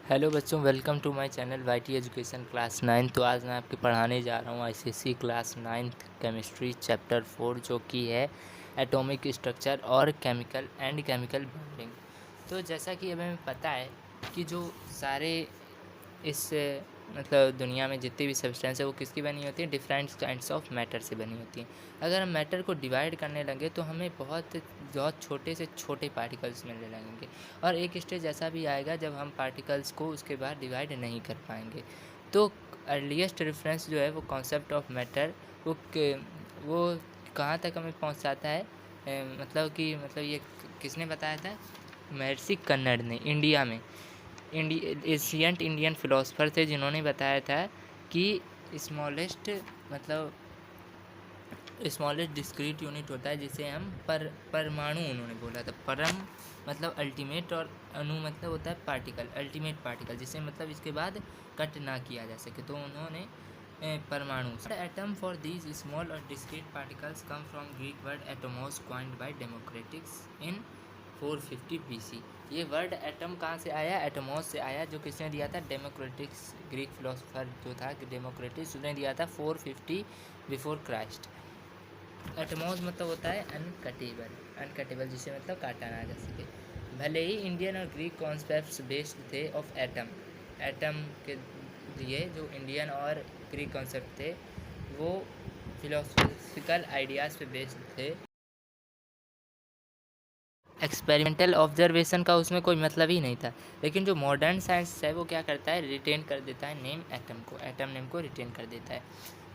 Hello बच्चों, welcome to my channel YT education class 9। तो आज मैं आपके पढ़ाने जा रहा हूँ ICSE class 9th chemistry chapter 4, जो कि है एटॉमिक स्ट्रक्चर और केमिकल बॉन्डिंग। तो जैसा कि हमें पता है कि जो सारे इस मतलब दुनिया में जितनी भी सब्सटेंस है वो किसकी बनी होती है, डिफरेंट काइंड्स ऑफ मैटर से बनी होती हैं। अगर हम मैटर को डिवाइड करने लगे तो हमें बहुत बहुत छोटे से छोटे पार्टिकल्स मिलने लगेंगे, और एक स्टेज ऐसा भी आएगा जब हम पार्टिकल्स को उसके बाद डिवाइड नहीं कर पाएंगे। तो अर्लीस्ट रेफरेंस जो है वो कॉन्सेप्ट ऑफ मैटर वो कहाँ तक हमें पहुँचाता है, मतलब ये किसने बताया था? महर्षि कन्नड़ ने इंडिया में एशियंट इंडियन फिलोसफर थे, जिन्होंने बताया था कि स्मॉलेस्ट मतलब स्मॉलेस्ट डिस्क्रीट यूनिट होता है जिसे हम परमाणु, उन्होंने बोला था। परम मतलब अल्टीमेट, और अणु मतलब होता है पार्टिकल, अल्टीमेट पार्टिकल, जिसे मतलब इसके बाद कट ना किया जा सके, तो उन्होंने परमाणु। एटम फॉर दीज स्मॉल और discrete particles come from Greek word atomos coined bye democratics in 450 BC। ये वर्ड एटम कहाँ से आया? एटोमोस से आया, जो किसने दिया था? डेमोक्रेटिक्स, ग्रीक फिलोसफर जो था डेमोक्रेटिक्स, उसने दिया था 450 बिफोर क्राइस्ट। एटमोस मतलब होता है अनकटेबल, जिसे मतलब काटा ना जा सके। भले ही इंडियन और ग्रीक कॉन्सेप्ट्स बेस्ड थे ऑफ एटम के लिए जो इंडियन और ग्रीक कॉन्सेप्ट थे वो फिलोसफिकल आइडियाज़ पे बेस्ड थे। एक्सपेरिमेंटल ऑब्जर्वेशन का उसमें कोई मतलब ही नहीं था। लेकिन जो मॉडर्न साइंस है वो क्या करता है? रिटेन कर देता है नेम एटम नेम को रिटेन कर देता है।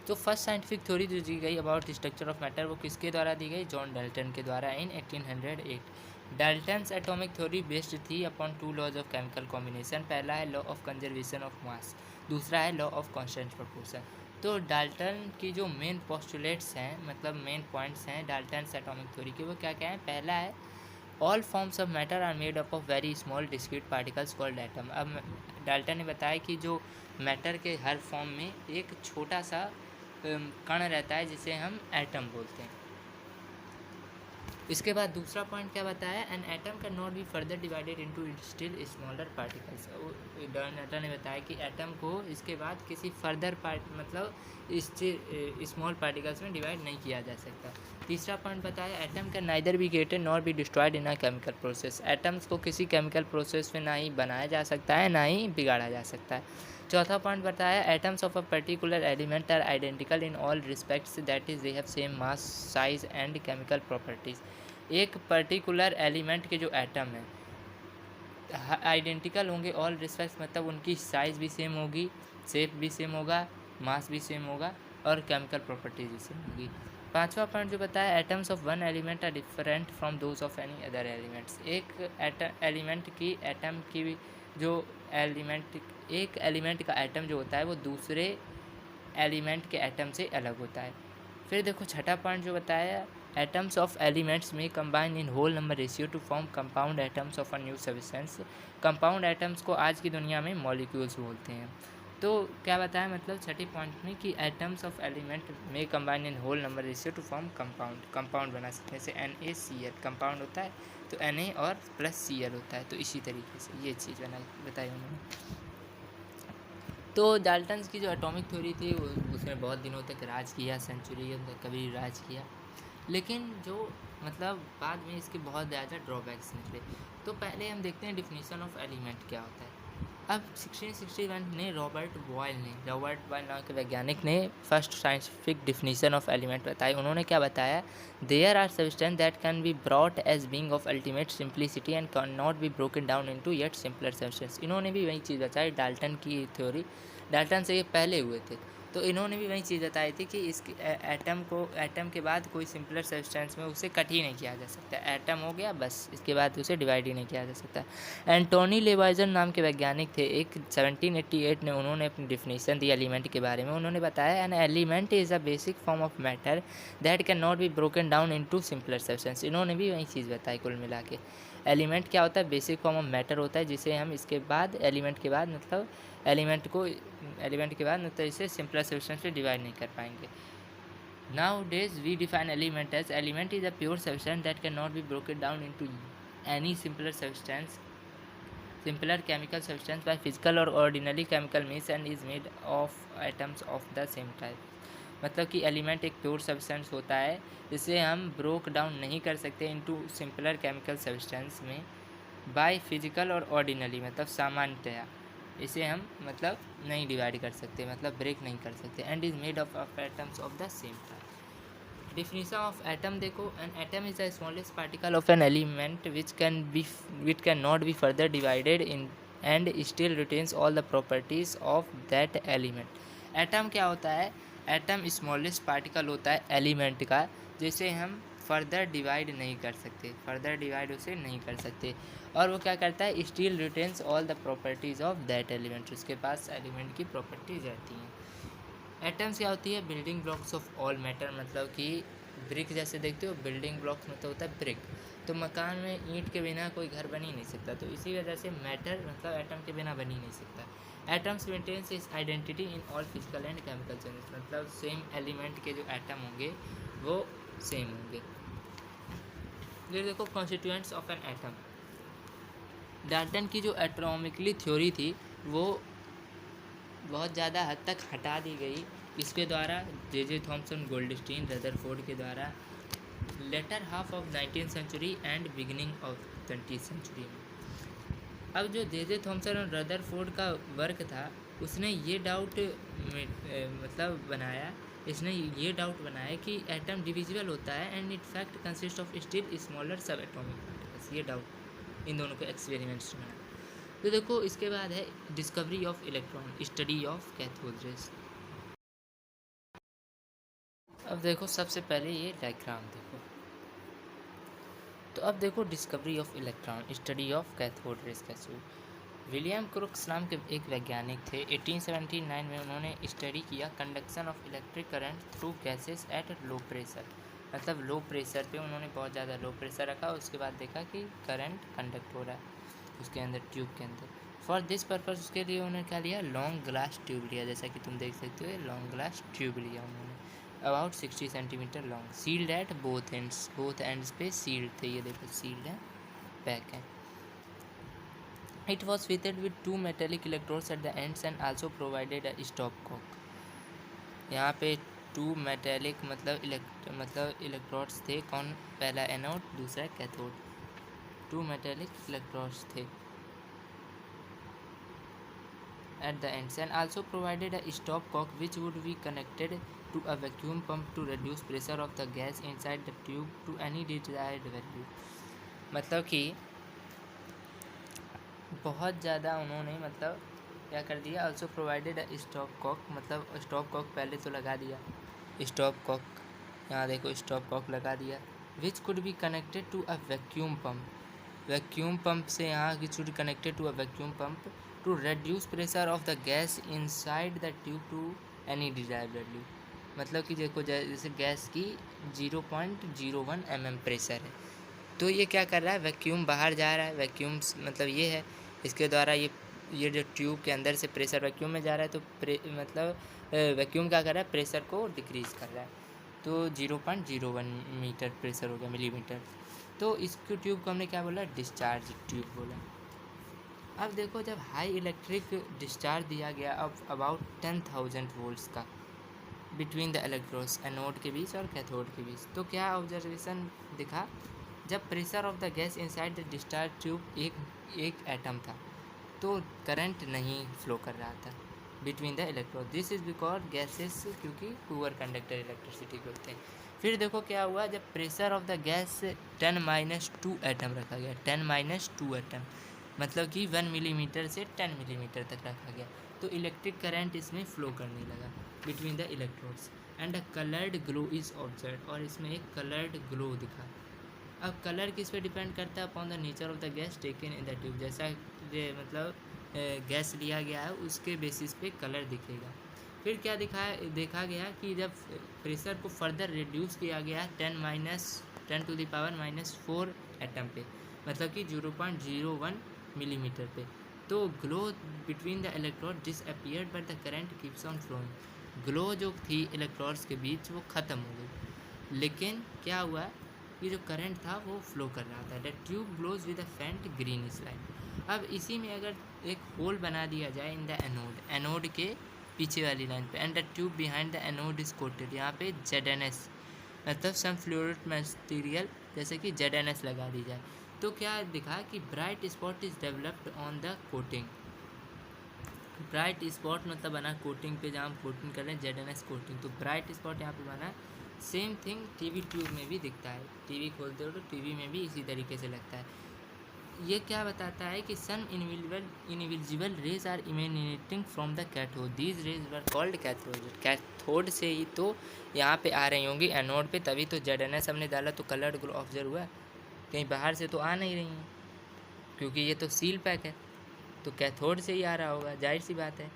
तो फर्स्ट साइंटिफिक थ्योरी जो दी गई अबाउट स्ट्रक्चर ऑफ मैटर वो किसके द्वारा दी गई? जॉन डाल्टन के द्वारा in 1808। Dalton's atomic theory based थी upon two laws of chemical combination. पहला है law of conservation of mass, दूसरा है लॉ ऑफ कांस्टेंट प्रोपोर्शन। तो डाल्टन की जो मेन पोस्टुलेट्स हैं, मतलब मेन पॉइंट्स हैं डाल्टन्स एटॉमिक थ्योरी के, वो क्या क्या है? पहला है all forms of matter are made up of very small discrete particles called atom. अब डाल्टन ने बताया कि जो मैटर के हर फॉर्म में एक छोटा सा कण रहता है जिसे हम एटम बोलते हैं। इसके बाद दूसरा पॉइंट क्या बताया? An atom can not be further divided into still smaller particles. Dalton ने बताया कि एटम को इसके बाद किसी फर्दर मतलब स्मॉल पार्टिकल्स में डिवाइड नहीं किया जा सकता। तीसरा पॉइंट बताया atom can neither be created nor be destroyed in a chemical process. Atoms को किसी केमिकल प्रोसेस में ना ही बनाया जा सकता है ना ही बिगाड़ा जा सकता है। चौथा पॉइंट बताया atoms of a particular element are identical in all respects, that is they have same mass, size and chemical properties. एक पर्टिकुलर एलिमेंट के जो एटम है आइडेंटिकल होंगे ऑल रिस्पेक्ट्स, मतलब उनकी साइज़ भी सेम होगी, शेप भी सेम होगा, मास भी सेम होगा, और केमिकल प्रॉपर्टीज भी सेम होगी। पांचवा पॉइंट जो बताया atoms of one element are different from those of any other elements. एक एलिमेंट की एटम की जो एलिमेंट एक एलिमेंट का एटम जो होता है वो दूसरे एलिमेंट के एटम से अलग होता है। फिर देखो छठा पॉइंट जो बताया atoms of elements may combine in whole number ratio to form compound atoms of a new substance. Compound atoms को आज की दुनिया में मॉलिक्यूल्स बोलते हैं। तो क्या बताया मतलब छठे पॉइंट में कि atoms of element may combine in whole number ratio to form compound बना सकते हैं। जैसे NaCl कंपाउंड होता है तो Na और प्लस Cl होता है, तो इसी तरीके से ये चीज़ बताई उन्होंने। तो डाल्टन्स की जो एटॉमिक थ्योरी थी उसने बहुत दिनों तक राज किया, सेंचुरी तक कभी राज किया। लेकिन जो मतलब बाद में इसके बहुत ज़्यादा ड्रॉबैक्स निकले। तो पहले हम देखते हैं डिफिनीशन ऑफ एलिमेंट क्या होता है। अब 1661 में रॉबर्ट बॉयल नाम के वैज्ञानिक ने first scientific definition of element बताई। उन्होंने क्या बताया? There are substance that can be brought as being of ultimate simplicity and can not be broken down into yet simpler substance. इन्होंने भी वही चीज़ बताई, डाल्टन की थ्योरी, डाल्टन से ये पहले हुए थे, तो इन्होंने भी वही चीज़ बताई थी कि इस एटम के बाद कोई सिंपलर सब्सटेंस में उसे कट ही नहीं किया जा सकता। एटम हो गया बस, इसके बाद उसे डिवाइड ही नहीं किया जा सकता। एंटोनी लेवाइजर नाम के वैज्ञानिक थे, एक 1788 में उन्होंने अपनी डिफिनीशन दी एलिमेंट के बारे में। उन्होंने बताया an element is a basic form of matter that can not be broken down into simpler substance. इन्होंने भी वही चीज़ बताई कुल मिला के। एलिमेंट क्या होता है? बेसिक फॉर्म ऑफ मैटर होता है, जिसे हम इसके बाद एलिमेंट के बाद मतलब इसे सिंपलर सब्सटेंस में डिवाइड नहीं कर पाएंगे। Nowadays we define element as element is a pure substance that cannot be broken down into any simpler substance simpler chemical substance by physical or ordinary chemical means and is made of atoms of the same type. मतलब कि element एक pure substance होता है जिसे हम broke down नहीं कर सकते इनटू सिंपलर केमिकल सब्सटेंस में बाय फिजिकल और ऑर्डिनरी, मतलब सामान्यतया इसे हम मतलब नहीं डिवाइड कर सकते, मतलब ब्रेक नहीं कर सकते, and is made of atoms of the same type. Definition of atom देखो, an atom is the smallest particle of an element which cannot be further divided in and still retains all the properties of that element. atom क्या होता है? atom smallest particle होता है element का जिसे हम further divide नहीं कर सकते, फर्दर डिवाइड उसे नहीं कर सकते, और वो क्या करता है? Still retains all the properties of that element, उसके पास एलिमेंट की प्रॉपर्टीज रहती हैं. एटम्स क्या होती है? Building blocks of all matter, मतलब कि ब्रिक जैसे देखते हो, बिल्डिंग ब्लॉक्स मतलब होता है ब्रिक. तो मकान में ईंट के बिना कोई घर बन ही नहीं सकता, तो इसी वजह से मैटर मतलब एटम के बिना बन ही नहीं सकता. Atoms maintains is identity in all physical and chemical changes, मतलब सेम एलिमेंट के जो एटम होंगे वो सेम होंगे. ये देखो constituents of an atom. Dalton की जो एटॉमिकली थ्योरी थी वो बहुत ज़्यादा हद तक हटा दी गई इसके द्वारा, जे थॉमसन, गोल्डस्टीन, रदरफोर्ड के द्वारा later half of 19th century and beginning of 20th century में. अब जो जे थॉमसन और रदरफोर्ड का वर्क था उसने ये डाउट मतलब बनाया, इसने ये डाउट बनाया कि एटम डिविजिबल होता है and it fact consist of still smaller सब एटॉमिक पार्टिकल्स. ये डाउट इन दोनों के एक्सपेरिमेंट्स में. तो देखो इसके बाद है discovery of electron, study of cathode raise. अब देखो सबसे पहले ये डायग्राम देखो. तो अब देखो discovery of electron, study of cathode raise cathode. William crooks नाम के एक वैज्ञानिक थे. 1879 में उन्होंने स्टडी किया conduction of electric current through gases at low pressure, मतलब लो प्रेशर पे उन्होंने बहुत ज़्यादा लो प्रेशर रखा, उसके बाद देखा कि करंट कंडक्ट हो रहा है उसके अंदर, ट्यूब के अंदर. फॉर दिस पर्पज़ उसके लिए उन्होंने क्या लिया? लॉन्ग ग्लास ट्यूब लिया, जैसा कि तुम देख सकते हो ये लॉन्ग ग्लास ट्यूब लिया उन्होंने, about 60 centimetre long, sealed at both ends पे सील्ड थे. ये देखो सील्ड है, पैक है. It was fitted with two metallic electrodes at the ends and also provided a stopcock. यहाँ पे टू मेटेलिक मतलब इलेक्ट्रोड्स थे. कौन? पहला एनोड, दूसरा कैथोड. टू मेटेलिक इलेक्ट्रोड्स थे at the ends and also provided a stopcock which would be connected to a vacuum pump to reduce pressure of the gas inside the tube to any desired value. मतलब कि बहुत ज़्यादा उन्होंने मतलब क्या कर दिया? ऑल्सो प्रोवाइडेड स्टॉप कॉक, मतलब स्टॉप कॉक पहले तो लगा दिया, स्टॉप कॉक यहाँ देखो स्टॉप कॉक लगा दिया. Which could be connected to a vacuum pump, vacuum pump से यहाँ की should connected to a vacuum pump to reduce pressure of the gas inside the tube to any desired value. मतलब कि देखो जैसे gas की 0.01 mm प्रेशर है, तो ये क्या कर रहा है? वैक्यूम बाहर जा रहा है, वैक्यूम मतलब ये है, इसके द्वारा ये जो ट्यूब के अंदर से प्रेशर वैक्यूम में जा रहा है, तो मतलब वैक्यूम क्या कर रहा है? प्रेशर को डिक्रीज़ कर रहा है. तो 0.01 मीटर प्रेशर हो गया, मिलीमीटर. तो इसको ट्यूब को हमने क्या बोला? डिस्चार्ज ट्यूब बोला. अब देखो जब हाई इलेक्ट्रिक डिस्चार्ज दिया गया अब अबाउट 10,000 वोल्ट्स का बिटवीन द इलेक्ट्रोड्स, एनोड के बीच और कैथोड के बीच, तो क्या ऑब्जर्वेशन दिखा? जब pressure of the gas inside the discharge tube एक एटम था तो करंट नहीं फ्लो कर रहा था between the electrode. This is because gases क्योंकि पुअर कंडक्टर इलेक्ट्रिसिटी के होते हैं. फिर देखो क्या हुआ? जब pressure of the gas 10-2 atom रखा गया, 10-2 एटम मतलब कि 1 मिलीमीटर से 10 मिलीमीटर तक रखा गया, तो इलेक्ट्रिक करंट इसमें फ्लो करने लगा between the electrodes and a coloured glow is observe, और इसमें एक कलर्ड ग्लो दिखा. अब कलर किस पे डिपेंड करता है? Upon the nature of the gas taken in the tube, जैसा मतलब गैस लिया गया है उसके बेसिस पे कलर दिखेगा. फिर क्या देखा गया कि जब प्रेशर को फर्दर रिड्यूस किया गया 10⁻⁴ एटम पे, मतलब कि 0.01 मिलीमीटर पे, तो glow between the electrode disappeared but the current keeps on flowing. Glow जो थी इलेक्ट्रोड्स के बीच वो ख़त्म हो गई, लेकिन क्या हुआ? ये जो करंट था वो फ्लो कर रहा था. The tube glows with a faint greenish light. अब इसी में अगर एक होल बना दिया जाए इन द एनोड के पीछे वाली लाइन पे, and the tube behind the anode is coated, यहाँ पे ZNS मतलब सम फ्लोरेट मटेरियल जैसे कि ZNS लगा दी जाए, तो क्या दिखा कि bright spot is developed on the coating. Bright spot मतलब बना कोटिंग पे, जहाँ हम कोटिंग कर रहे हैं ZNS कोटिंग, तो ब्राइट स्पॉट यहाँ पे बना। सेम थिंग टीवी ट्यूब में भी दिखता है, टीवी खोलते हो तो टीवी में भी इसी तरीके से लगता है। ये क्या बताता है कि some invisible rays are emanating from the cathode, these rays were called cathode. Cathode से ही तो यहाँ पे आ रही होंगी एनोड पे, तभी तो ZNS हमने डाला तो कलर्ड ग्लो ऑब्जर्व हुआ, कहीं बाहर से तो आ नहीं रही हैं क्योंकि ये तो सील पैक है, तो कैथोड से ही आ रहा होगा, जाहिर सी बात है,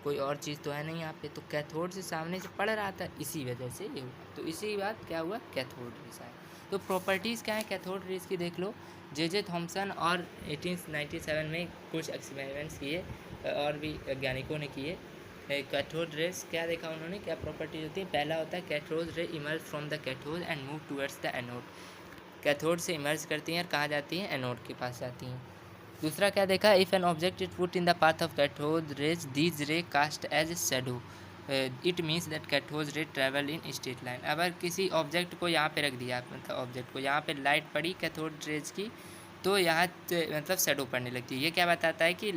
कोई और चीज़ तो है नहीं यहाँ पे, तो कैथोड से सामने से पड़ रहा था, इसी वजह से ये हुआ। तो इसी बात क्या हुआ, कैथोड रेज आया। तो प्रॉपर्टीज़ क्या है कैथोड रेज की देख लो। जे थॉम्सन और 1897 में कुछ एक्सपेरिमेंट्स किए और भी वैज्ञानिकों ने किए। कैथोड रेज क्या देखा उन्होंने, क्या प्रॉपर्टीज होती है। पहला होता है cathode ray emerge from the cathode and move towards the anode, cathode से इमर्ज करती हैं और कहाँ जाती हैं, एनोड के पास जाती हैं। दूसरा क्या देखा, if an object is put in the path of cathode rays these ray cast as shadow, it means that cathode ray travel in straight line. अगर किसी ऑब्जेक्ट को यहाँ पे रख दिया, मतलब ऑब्जेक्ट को यहाँ पे लाइट पड़ी कैथोड रेज की, तो यहाँ मतलब शेडो पड़ने लगती है। ये क्या बताता है कि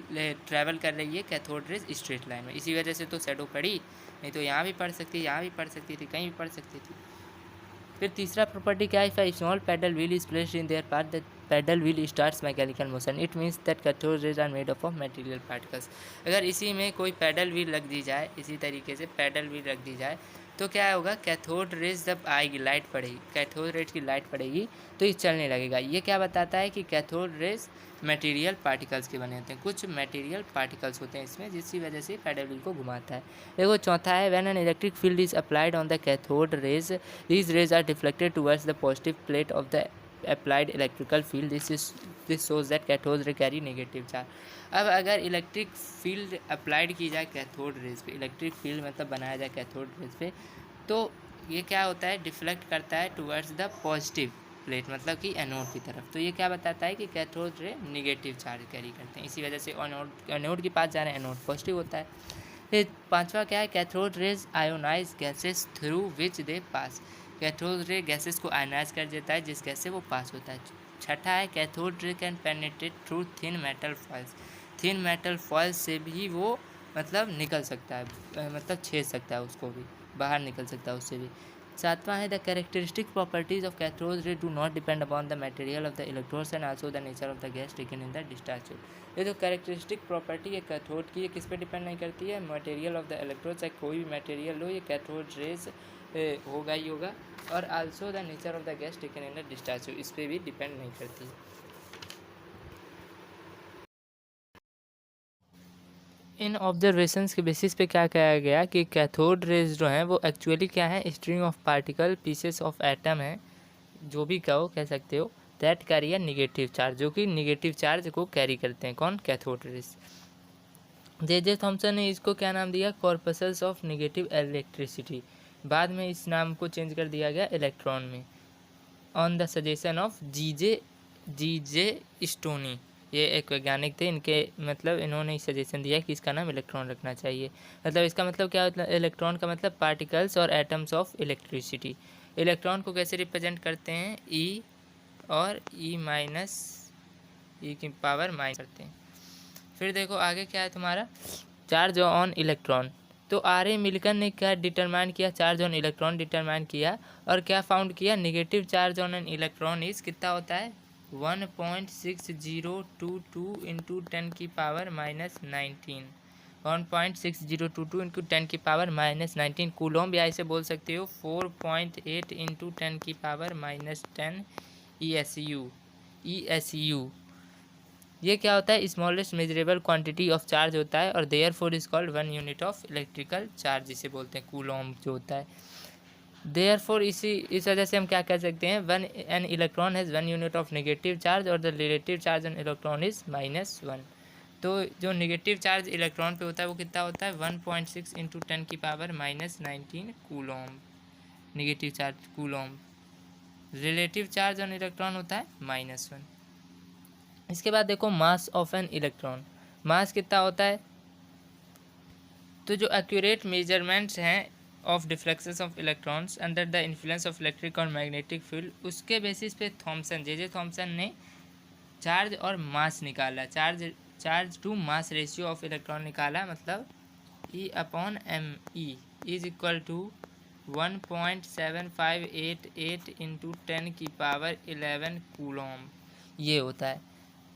ट्रैवल कर रही है कैथोड रेज स्ट्रेट लाइन में, इसी वजह से तो शेडो पड़ी, नहीं तो यहाँ भी पड़ सकती, यहाँ भी पड़ सकती थी, कहीं भी पड़ सकती थी। फिर तीसरा प्रॉपर्टी क्या है, if a small paddle wheel is placed in their path that paddle wheel starts mechanical motion, it means that cathode rays are made up of material particles. अगर इसी में कोई पैडल व्हील रख दी जाए, इसी तरीके से पैडल व्हील रख दी जाए, तो क्या होगा, कैथोड रेज जब आएगी, लाइट पड़ेगी, कैथोड रेज की लाइट पड़ेगी तो ये चलने लगेगा। ये क्या बताता है कि कैथोड रेज मटेरियल पार्टिकल्स के बने होते हैं, कुछ मटेरियल पार्टिकल्स होते हैं इसमें, जिसकी वजह से पैडल व्हील को घुमाता है। देखो चौथा है, when an electric field is applied on the cathode rays, these rays are deflected towards the positive plate of the applied electrical field. This shows that cathode ray carry negative charge. अब अगर electric field applied की जाए cathode rays पे, electric field मतलब बनाया जाए cathode rays पे, तो ये क्या होता है, डिफ्लेक्ट करता है टुवर्ड्स द पॉजिटिव प्लेट, मतलब कि एनोड की तरफ। तो ये क्या बताता है कि cathode ray negative charge carry करते हैं, इसी वजह से एनोड के पास जा रहे हैं, एनोड पॉजिटिव होता है। फिर पांचवा क्या है, cathode rays ionise gases through which they pass, cathode ray gases को आयोनाइज कर देता है जिस गैस से वो पास होता है। छठा है, cathode ray can penetrate through thin metal foils, thin metal foils से भी वो मतलब निकल सकता है, मतलब छेद सकता है, उसको भी बाहर निकल सकता है उससे भी। सातवां है, the characteristic properties of cathode ray do not depend upon the material of the electrodes and also the nature of the gas taken in the discharge tube. ये जो कैरेक्टरिस्टिक प्रॉपर्टी है कैथोड की, ये किस पे डिपेंड नहीं करती है, मटेरियल ऑफ द इलेक्ट्रोड, चाहे कोई भी मटेरियल हो, ये कैथोड रेज होगा ही होगा, और also the nature of the gas taken in the discharge tube, इस पर भी डिपेंड नहीं करती है। इन ऑब्जर्वेशंस के बेसिस पे क्या कहा गया कि कैथोड रेज जो हैं वो एक्चुअली क्या है, string of particle pieces of atom है, जो भी कहो कह सकते हो, that carry a negative charge, जो कि निगेटिव चार्ज को कैरी करते हैं, कौन, कैथोड रेज। जे थॉम्सन ने इसको क्या नाम दिया, कॉर्पसल्स ऑफ निगेटिव इलेक्ट्रिसिटी, बाद में इस नाम को चेंज कर दिया गया इलेक्ट्रॉन में, on the suggestion of G J Stoney. ये एक वैज्ञानिक थे, इनके मतलब इन्होंने सजेशन दिया कि इसका नाम इलेक्ट्रॉन रखना चाहिए। मतलब इसका मतलब क्या होता है, इलेक्ट्रॉन का मतलब पार्टिकल्स और एटम्स ऑफ इलेक्ट्रिसिटी। इलेक्ट्रॉन को कैसे रिप्रेजेंट करते हैं, ई और ई माइनस ई की पावर माइनस करते हैं। फिर देखो आगे क्या है तुम्हारा, चार्ज ऑन इलेक्ट्रॉन। तो आर मिल्कन ने क्या डिटरमाइन किया, चार्ज ऑन इलेक्ट्रॉन डिटरमाइन किया, और क्या फाउंड किया, negative charge on an electron is कितना होता है, 1.6022 इंटू 10 की पावर माइनस 19, 1.6022 इंटू 10 की पावर माइनस 19 कूलॉम, या इसे बोल सकते हो 4.8 इंटू 10 की पावर माइनस 10 ESU। ये क्या होता है, smallest measurable quantity of charge होता है, और therefore is called 1 unit of electrical charge, जिसे बोलते हैं कूलॉम जो होता है। देयर फोर इस वजह से हम क्या कह सकते हैं, one an electron has 1 unit of negative charge और the relative charge on electron is -1। तो जो नेगेटिव चार्ज इलेक्ट्रॉन पे होता है वो कितना होता है, 1.6 इंटू 10 की power -19 coulomb, negative charge coulomb. Relative charge on electron होता है -1। इसके बाद देखो mass of an electron, mass कितना होता है। तो जो एक्यूरेट मेजरमेंट्स हैं of deflections of electrons under the influence of electric और मैग्नेटिक फील्ड, उसके बेसिस पे थॉमसन जे थॉमसन ने चार्ज और मास निकाला, charge to mass ratio of electron निकाला, मतलब E/m(E) is equal to 1.7588 into 10⁻11 Coulomb, ये होता है।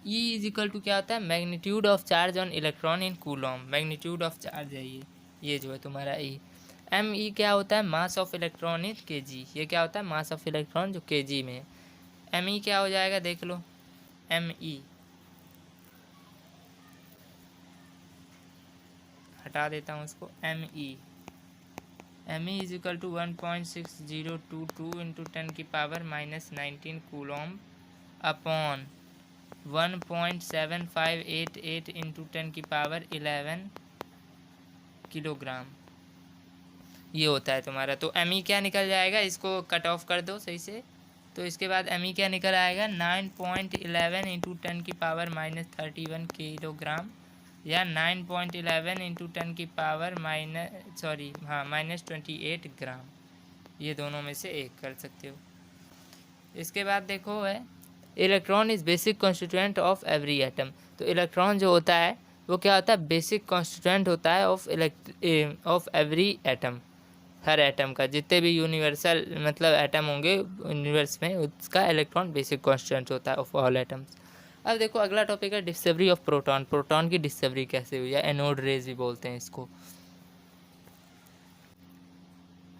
E इज इक्वल टू क्या होता है, magnitude of charge on electron in Coulomb, magnitude of charge है ये जो है तुम्हारा E। M(E) क्या होता है, mass of electron in kg, ये क्या होता है, मास ऑफ इलेक्ट्रॉन जो kg में है। Me क्या हो जाएगा देख लो, Me हटा देता हूँ उसको, Me is equal to 1.6022 into 10⁻⁻19 coulomb upon 1.7588 into 10⁻11 kilogram, ये होता है तुम्हारा। तो Me क्या निकल जाएगा, इसको कट ऑफ कर दो सही से, तो इसके बाद Me क्या निकल आएगा, 9.11 इंटू 10⁻31 किलोग्राम, या 9.11 इंटू 10⁻−28 ग्राम, ये दोनों में से एक कर सकते हो। इसके बाद देखो है electron is basic constituent of every atom, तो इलेक्ट्रॉन जो होता है वो क्या होता है, बेसिक कॉन्स्टिट्यूएंट होता है of every atom, her atom का, जितने भी यूनिवर्सल मतलब एटम होंगे यूनिवर्स में, उसका इलेक्ट्रॉन बेसिक कॉन्स्टिट्यूएंट होता है ऑफ ऑल एटम्स। अब देखो अगला टॉपिक है डिस्कवरी ऑफ प्रोटॉन, प्रोटॉन की डिस्कवरी कैसे हुई, या एनोड रेज भी बोलते हैं इसको।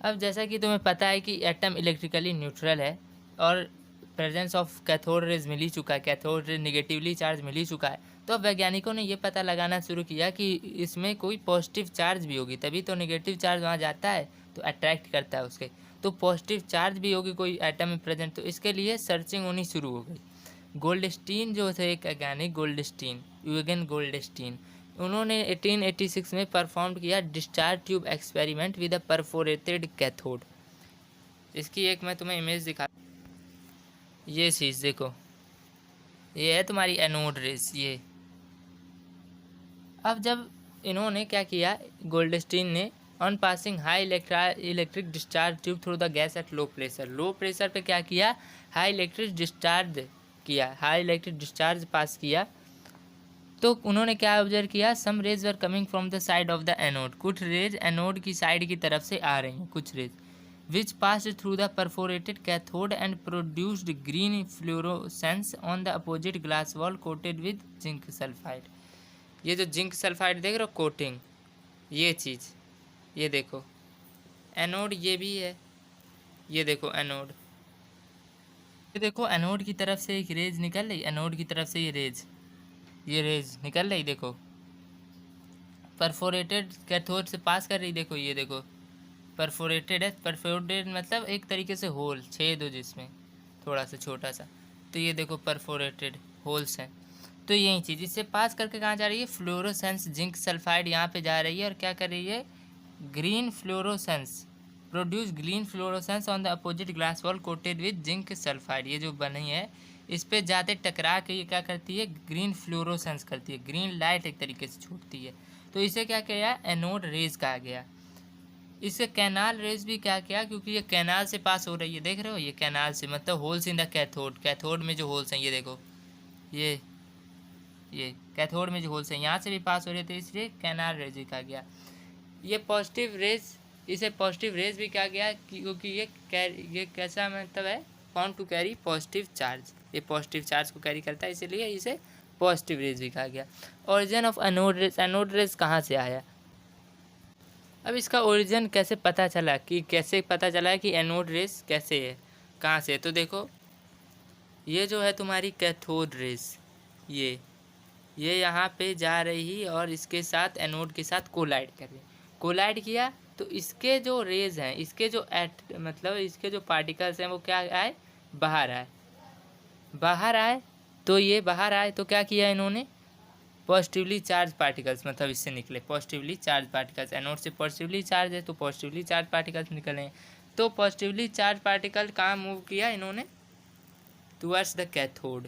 अब जैसा कि तुम्हें पता है कि एटम इलेक्ट्रिकली न्यूट्रल है और प्रेजेंस ऑफ कैथोड रेज मिल ही चुका है, कैथोड रेज निगेटिवली चार्ज मिल ही चुका है, तो अब वैज्ञानिकों ने ये पता लगाना शुरू किया कि इसमें कोई पॉजिटिव चार्ज भी होगी, तभी तो निगेटिव चार्ज वहाँ जाता है तो अट्रैक्ट करता है उसके, तो पॉजिटिव चार्ज भी होगी कोई एटम में प्रेजेंट, तो इसके लिए सर्चिंग होनी शुरू हो गई। गोल्डस्टीन जो थे एक वैज्ञानिक, यूगेन गोल्डस्टीन, उन्होंने 1886 में परफॉर्म किया discharge tube experiment with a perforated cathode. इसकी एक मैं तुम्हें इमेज दिखा, ये चीज़ देखो, ये है तुम्हारी एनोड रेस ये। अब जब इन्होंने क्या किया, गोल्डस्टीन ने, on passing high electric discharge tube through the gas at low pressure पे क्या किया, हाई इलेक्ट्रिक डिस्चार्ज पास किया, तो उन्होंने क्या ऑब्जर्व किया, some rays were coming from the side of the anode, कुछ रेज एनोड की साइड की तरफ से आ रही हैं कुछ rays, which passed through the perforated cathode and produced green fluorescence on the opposite glass wall coated with zinc sulfide। ये जो जिंक सल्फाइड देख रहे हो कोटिंग, ये चीज़, ये देखो एनोड, ये भी है, ये देखो एनोड, ये देखो एनोड की तरफ से एक रेज निकल रही, एनोड की तरफ से ये रेज निकल रही, देखो परफोरेटेड कैथोड से पास कर रही, देखो ये देखो परफोरेटेड है, परफोरेटेड मतलब एक तरीके से होल, छेद हो जिसमें थोड़ा सा छोटा सा, तो ये देखो परफोरेटेड होल्स हैं, तो यही चीज़ इससे पास करके कहाँ जा रही है, फ्लोरोसेंस जिंक सल्फाइड यहाँ पे जा रही है और क्या कर रही है, green fluorescence on the opposite glass wall coated with zinc sulphide, ये जो बनी है इस पे जाते टकरा के ये क्या करती है, ग्रीन फ्लोरोसेंस करती है, ग्रीन लाइट एक तरीके से छोड़ती है, तो इसे क्या किया, एनोड रेज कहा गया। इसे कैनाल रेज भी क्या किया, क्योंकि ये कैनाल से पास हो रही है, देख रहे हो ये कैनाल से, मतलब होल्स इन द कैथोड में जो होल्स हैं, ये देखो ये कैथोड में जो होल्स हैं यहाँ से भी पास हो रहे थे, इसलिए कैनाल रेज भी कहा गया। ये पॉजिटिव रेज, इसे पॉजिटिव रेज भी कहा गया क्योंकि ये कैसा मतलब है, found to carry positive charge, ये पॉजिटिव चार्ज को कैरी करता है, इसीलिए इसे पॉजिटिव रेज भी कहा गया। ओरिजिन ऑफ एनोड रेज कहाँ से आया, अब इसका ओरिजिन कैसे पता चला कि एनोड रेस कैसे है, कहाँ से है, तो देखो ये जो है तुम्हारी कैथोड रेस, ये यहाँ पे जा रही और इसके साथ एनोड के साथ कोलाइड कर रही, कोलाइड किया तो इसके जो रेज हैं, इसके जो इसके जो पार्टिकल्स हैं वो क्या आए, बाहर आए, तो ये बाहर आए तो क्या किया इन्होंने, पॉजिटिवली चार्ज पार्टिकल्स, मतलब इससे निकले पॉजिटिवली चार्ज पार्टिकल्स, एनोड से पॉजिटिवली चार्ज है तो पॉजिटिवली चार्ज पार्टिकल्स निकले, तो पॉजिटिवली चार्ज पार्टिकल कहाँ मूव किया इन्होंने, towards the cathode,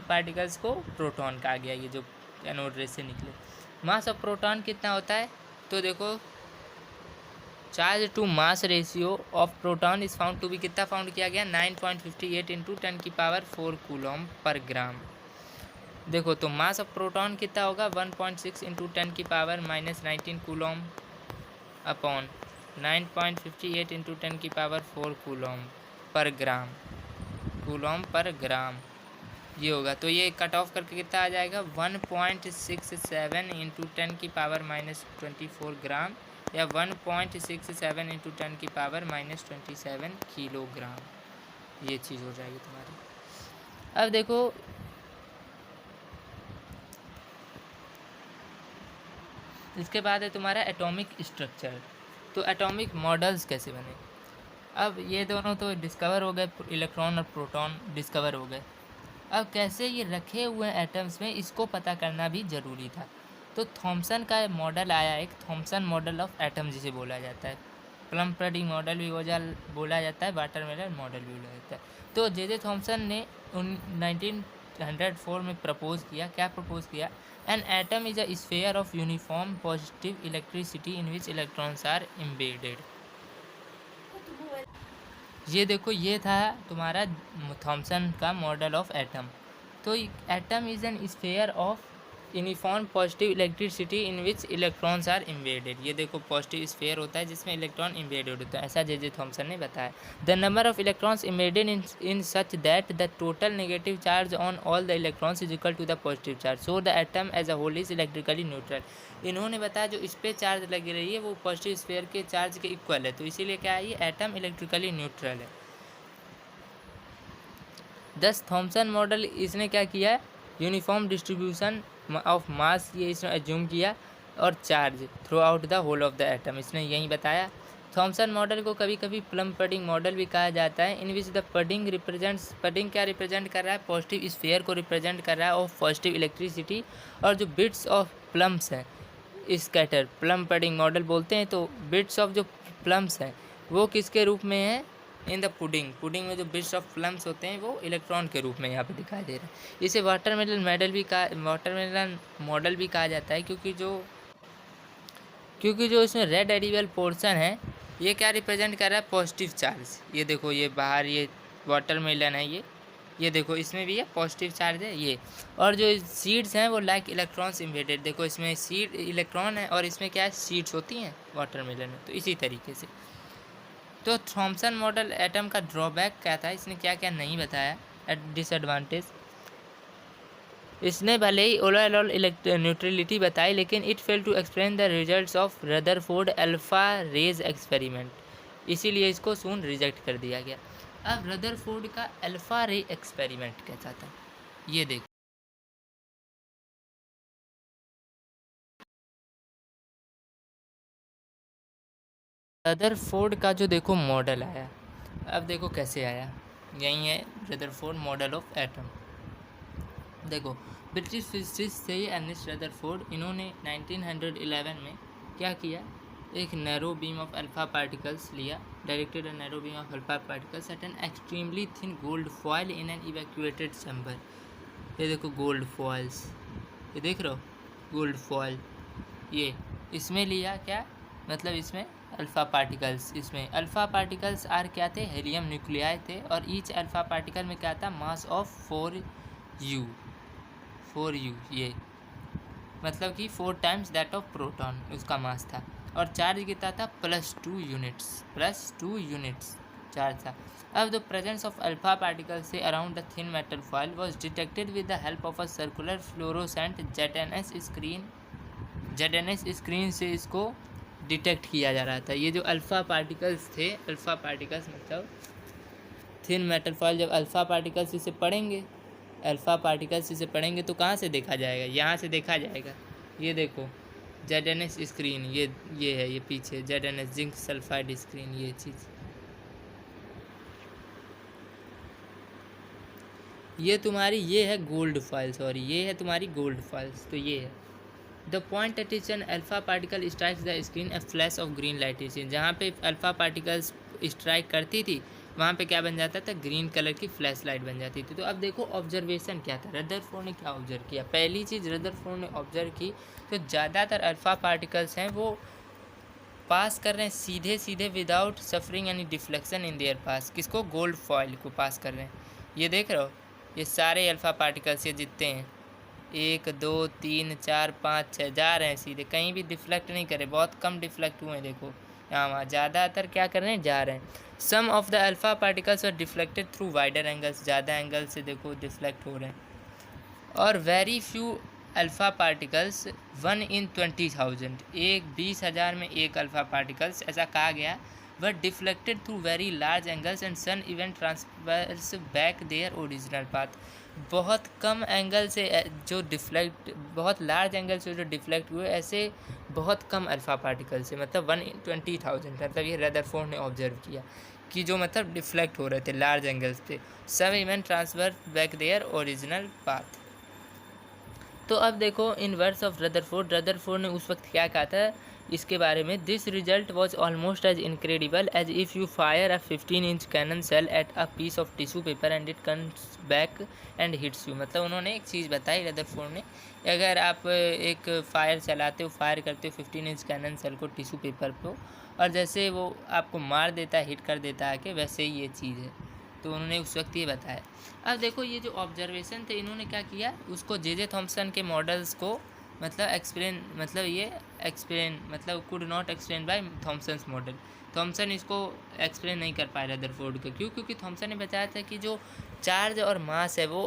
atomic particles को प्रोटॉन कहा गया, ये जो एनोड रेस से निकले। मास ऑफ प्रोटॉन कितना होता है, तो देखो charge to mass ratio of proton is found to be, कितना फाउंड किया गया 9.58 इंटू 10⁴ कूलम पर ग्राम। देखो तो मास ऑफ प्रोटॉन कितना होगा 1.6 into 10⁻⁻19 coulomb upon 9.58 into 10⁴ coulomb per gram, coulomb per ग्राम ये होगा। तो ये कट ऑफ करके कितना आ जाएगा 1.67 इंटू 10⁻⁻24 ग्राम या 1.67 इंटू 10⁻⁻27 किलोग्राम, ये चीज़ हो जाएगी तुम्हारी। अब देखो इसके बाद है तुम्हारा एटॉमिक स्ट्रक्चर। तो एटॉमिक मॉडल्स कैसे बने, अब ये दोनों तो डिस्कवर हो गए, इलेक्ट्रॉन और प्रोटॉन डिस्कवर हो गए। अब कैसे ये रखे हुए एटम्स में इसको पता करना भी ज़रूरी था। तो थॉमसन का मॉडल आया, एक थॉमसन मॉडल ऑफ एटम जिसे बोला जाता है, प्लम प्रेडिक्ट मॉडल भी बोला जाता है, वाटरमेलन मॉडल भी बोला जाता है। तो जे थॉमसन ने 1904 में प्रपोज किया, क्या प्रपोज किया, an atom is a sphere of uniform positive electricity in which electrons are embedded. ये देखो ये था तुम्हारा थॉमसन का मॉडल ऑफ एटम। तो atom is an sphere of uniform positive electricity in which electrons are embedded. ये देखो positive sphere होता है जिसमें इलेक्ट्रॉन एम्बेडेड होता है, ऐसा जे थॉमसन ने बताया। The number of electrons embedded in such that the total negative charge on all the electrons is equal to the positive charge, so the atom as a whole is electrically neutral. इन्होंने बताया जो इस पर charge लगी रही है वो positive sphere के चार्ज के इक्वल है, तो इसीलिए क्या है ये एटम इलेक्ट्रिकली न्यूट्रल है। दस थॉमसन मॉडल इसने क्या किया, यूनिफॉर्म डिस्ट्रीब्यूशन ऑफ मास ये इसने एज्यूम किया और charge throughout the whole of the atom, इसने यही बताया। थॉमसन मॉडल को कभी कभी प्लम पडिंग मॉडल भी कहा जाता है, in which the pudding represents, pudding क्या रिप्रेजेंट कर रहा है, पॉजिटिव स्फीयर को रिप्रेजेंट कर रहा है ऑफ पॉजिटिव इलेक्ट्रिसिटी, और जो बिट्स ऑफ प्लम्स हैं स्कैटर, प्लम पडिंग मॉडल बोलते हैं। तो बिट्स ऑफ जो प्लम्स हैं वो किसके रूप में है, इन द पुडिंग, पुडिंग में जो बिट्स ऑफ प्लम्स होते हैं वो इलेक्ट्रॉन के रूप में यहाँ पे दिखाई दे रहा है। इसे वाटरमेलन मॉडल भी कहा जाता है, क्योंकि जो इसमें रेड एडिबल पोर्शन है ये क्या रिप्रेजेंट कर रहा है, पॉजिटिव चार्ज। ये देखो ये बाहर ये वाटरमेलन है, ये देखो इसमें भी है पॉजिटिव चार्ज है ये, और जो सीड्स हैं वो लाइक इलेक्ट्रॉन्स इम्बेडेड, देखो इसमें सीड इलेक्ट्रॉन है और इसमें क्या है सीड्स होती हैं वाटरमेलन में। तो इसी तरीके से तो थॉमसन मॉडल एटम का ड्रॉबैक क्या था, इसने क्या क्या नहीं बताया, डिसएडवांटेज। इसने भले ही ओवरऑल न्यूट्रलिटी बताई, लेकिन it fail to explain the results of Rutherford alpha rays experiment, इसीलिए इसको सून रिजेक्ट कर दिया गया। अब रदरफोर्ड का अल्फा रे एक्सपेरिमेंट कैसा था, ये देखो। रदरफोर्ड का जो देखो मॉडल आया, अब देखो कैसे आया, यही है रदरफोर्ड मॉडल ऑफ एटम। देखो ब्रिटिश फिजिसिस्ट थे अर्नेस्ट रदरफोर्ड, इन्होंने 1911 में क्या किया, एक narrow beam of alpha particles लिया, directed a narrow beam of alpha particles at an extremely thin gold foil in an evacuated chamber. ये देखो गोल्ड फॉयल्स, ये देख रहे हो गोल्ड फॉयल, ये इसमें लिया क्या, मतलब इसमें अल्फ़ा पार्टिकल्स, इसमें अल्फ़ा पार्टिकल्स आर क्या थे, हेलियम न्यूक्लियाई थे, और ईच अल्फ़ा पार्टिकल में क्या था, मास ऑफ 4u, ये मतलब कि 4 टाइम्स दैट ऑफ प्रोटॉन उसका मास था, और चार्ज कितना था, +2 यूनिट्स चार्ज था। अब the presence of alpha particles से around the thin metal foil was detected with the help of a circular fluorescent ZNS screen से इसको डिटेक्ट किया जा रहा था। ये जो अल्फ़ा पार्टिकल्स थे, अल्फ़ा पार्टिकल्स मतलब थिन मेटल फॉयल, जब अल्फ़ा पार्टिकल्स इसे पढ़ेंगे, अल्फ़ा पार्टिकल्स इसे पढ़ेंगे तो कहाँ से देखा जाएगा, यहाँ से देखा जाएगा। ये देखो ZNS स्क्रीन, ये है, ये पीछे ZNS जिंक सल्फाइड स्क्रीन, ये चीज़, ये तुम्हारी ये है गोल्ड फॉयल, सॉरी ये है तुम्हारी गोल्ड फॉयल्स, तो ये है the point eight which N alpha particle strikes the screen, A flash of green light is seen. जहाँ पे अल्फा पार्टिकल्स स्ट्राइक करती थी वहाँ पे क्या बन जाता था, ग्रीन कलर की फ्लैश लाइट बन जाती थी। तो अब देखो ऑब्जर्वेशन क्या था, रदरफोर्ड ने क्या ऑब्जर्व किया, पहली चीज़ रदरफोर्ड ने ऑब्जर्व की, तो ज़्यादातर अल्फा पार्टिकल्स हैं वो पास कर रहे हैं सीधे सीधे without suffering any deflection in their path, किसको, गोल्ड फॉयल को पास कर रहे हैं। ये देख रहे हो, ये सारे अल्फा पार्टिकल्स ये जितने हैं 1 2 3 4 5 6 जा रहे हैं सीधे, कहीं भी डिफ्लेक्ट नहीं करे, बहुत कम डिफ्लेक्ट हुए हैं, देखो यहाँ वहाँ, ज़्यादातर क्या कर रहे हैं, जा रहे हैं। Some of the alpha particles are deflected through wider angles, ज़्यादा एंगल से देखो डिफ्लेक्ट हो रहे हैं, और very few alpha particles 1 in 20,000, 20,000 में एक अल्फ़ा पार्टिकल्स, ऐसा कहा गया, वह deflected through very large angles and some even transfers back their original path. बहुत कम एंगल से जो डिफ्लेक्ट, बहुत लार्ज एंगल से जो डिफ्लेक्ट हुए, ऐसे बहुत कम अल्फ़ा पार्टिकल से, मतलब 1 in 20,000, मतलब ये रदरफोर्ड ने ऑब्जर्व किया कि जो मतलब डिफ्लेक्ट हो रहे थे लार्ज एंगल्स पे, सब event transfer back their original path. तो अब देखो इन वर्ड्स ऑफ रदरफोर्ड ने उस वक्त क्या कहा था इसके बारे में, this result was almost as incredible as if you fire a 15-inch cannon shell at a piece of tissue paper and it comes back and hits you. मतलब उन्होंने एक चीज़ बताई रदरफोर्ड ने, अगर आप एक फायर चलाते हो, फायर करते हो 15-inch कैनन सेल को टिश्यू पेपर पर, और जैसे वो आपको मार देता है, हिट कर देता है कि वैसे ही ये चीज़ है, तो उन्होंने उस वक्त ये बताया। अब देखो ये जो ऑब्जर्वेशन थे, इन्होंने क्या किया, उसको जे थॉम्सन के मॉडल्स को मतलब एक्सप्लेन, मतलब ये एक्सप्लेन मतलब could not explain by Thomson's model, Thomson इसको एक्सप्लेन नहीं कर पाए रदरफोर्ड को, क्यों, क्योंकि थॉम्सन ने बताया था कि जो चार्ज और मास है वो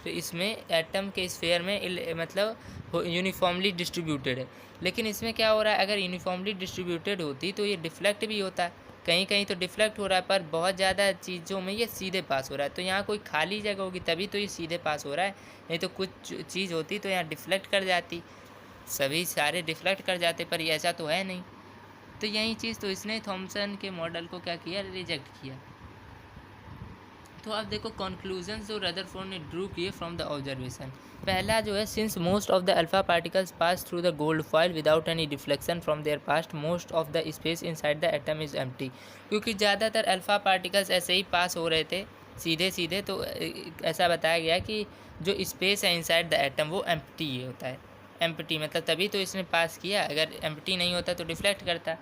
इसमें एटम के स्फीयर में मतलब यूनिफॉर्मली डिस्ट्रीब्यूटेड है, लेकिन इसमें क्या हो रहा है, अगर यूनिफॉर्मली डिस्ट्रीब्यूटेड होती तो ये डिफ्लेक्ट भी होता है, कहीं कहीं तो डिफ्लेक्ट हो रहा है, पर बहुत ज़्यादा चीज़ों में ये सीधे पास हो रहा है, तो यहाँ कोई खाली जगह होगी तभी तो ये सीधे पास हो रहा है, नहीं तो कुछ चीज़ होती तो यहाँ डिफ्लेक्ट कर जाती, सभी सारे डिफ्लेक्ट कर जाते, पर ये ऐसा तो है नहीं। तो यही चीज़, तो इसने थॉम्सन के मॉडल को क्या किया, रिजेक्ट किया। तो अब देखो कंक्लूजन्स जो रदरफोर्ड ने ड्रू किए फ्रॉम द ऑब्जर्वेशन। पहला जो है, since most of the alpha particles pass through the gold foil without any deflection from there past, most of the space inside the atom is empty. क्योंकि ज़्यादातर alpha particles ऐसे ही पास हो रहे थे सीधे सीधे, तो ऐसा बताया गया कि जो स्पेस है इनसाइड द एटम वो एम्प्टी होता है, एम्प्टी मतलब तभी तो इसने पास किया, अगर एम्प्टी नहीं होता तो डिफ्लेक्ट करता।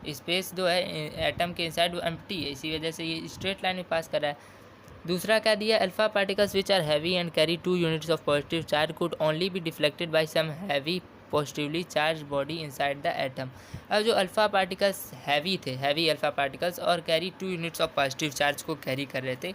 स्पेस जो है एटम के इनसाइड वो एम्प्टी है, इसी वजह से ये स्ट्रेट लाइन में पास कर रहा है। दूसरा क्या दिया, alpha particles which are heavy and carry 2 units of positive charge could only be deflected by some heavy positively charged body inside the atom. अब जो अल्फा पार्टिकल्स हैवी थे, हैवी अल्फा पार्टिकल्स, और carry 2 units of positive charge को carry कर रहे थे,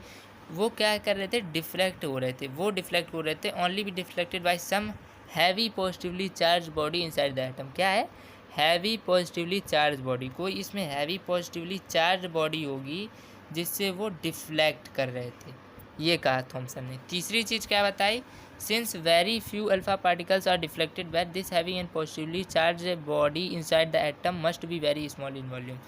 वो क्या कर रहे थे, डिफ्लेक्ट हो रहे थे, वो डिफ्लेक्ट हो रहे थे, only be deflected by some heavy positively charged body inside the atom. क्या है, हैवी पॉजिटिवली चार्ज बॉडी, कोई इसमें हैवी पॉजिटिवली चार्ज बॉडी होगी जिससे वो डिफ्लेक्ट कर रहे थे, ये कहा थॉमसन ने। तीसरी चीज़ क्या बताई, since very few alpha particles are deflected by this heavy and positively charged body inside the atom must be very small in volume,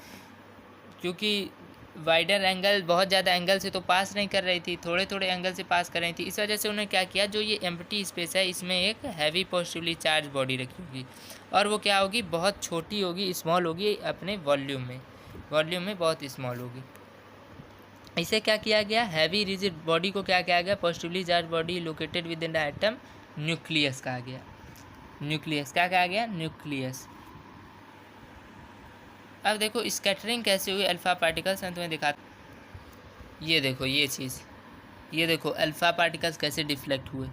क्योंकि वाइडर एंगल, बहुत ज़्यादा एंगल से तो पास नहीं कर रही थी, थोड़े थोड़े एंगल से पास कर रही थी, इस वजह से उन्होंने क्या किया, जो ये एम्प्टी स्पेस है इसमें एक हैवी पॉजिटिवली चार्ज बॉडी रखी होगी, और वो क्या होगी, बहुत छोटी होगी, स्मॉल होगी अपने वॉल्यूम में बहुत स्मॉल होगी। इसे क्या किया गया, हैवी रिजिड बॉडी को क्या किया गया, positively charged body located with in the atom nucleus कहा गया। न्यूक्लियस क्या कहा गया, न्यूक्लियस। अब देखो स्कैटरिंग कैसे हुई अल्फा पार्टिकल्स, मैं तुम्हें दिखाता, ये देखो ये चीज़, ये देखो अल्फा पार्टिकल्स कैसे डिफ्लेक्ट हुए,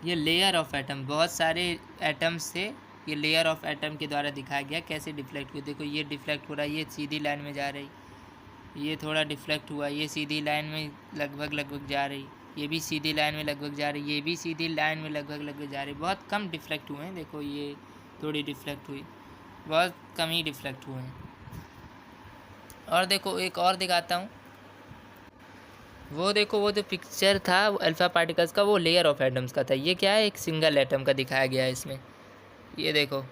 ये लेयर ऑफ एटम, बहुत सारे एटम्स से ये लेयर ऑफ एटम के द्वारा दिखाया गया कैसे डिफ्लेक्ट हुए। देखो ये डिफ्लेक्ट हो रहा है, ये सीधी लाइन में जा रही, ये थोड़ा डिफ्लेक्ट हुआ, ये सीधी लाइन में लगभग जा रही, ये भी सीधी लाइन में लगभग जा रही, ये भी सीधी लाइन में लगभग जा रही, बहुत कम डिफ्लेक्ट हुए हैं। देखो ये थोड़ी डिफ्लेक्ट हुई, बहुत कम ही डिफ्लेक्ट हुए हैं। और देखो एक और दिखाता हूँ, वो देखो वो जो पिक्चर था वो अल्फा पार्टिकल्स का, वो लेयर ऑफ एटम्स का था, ये क्या है, एक सिंगल एटम का दिखाया गया है इसमें। ये देखो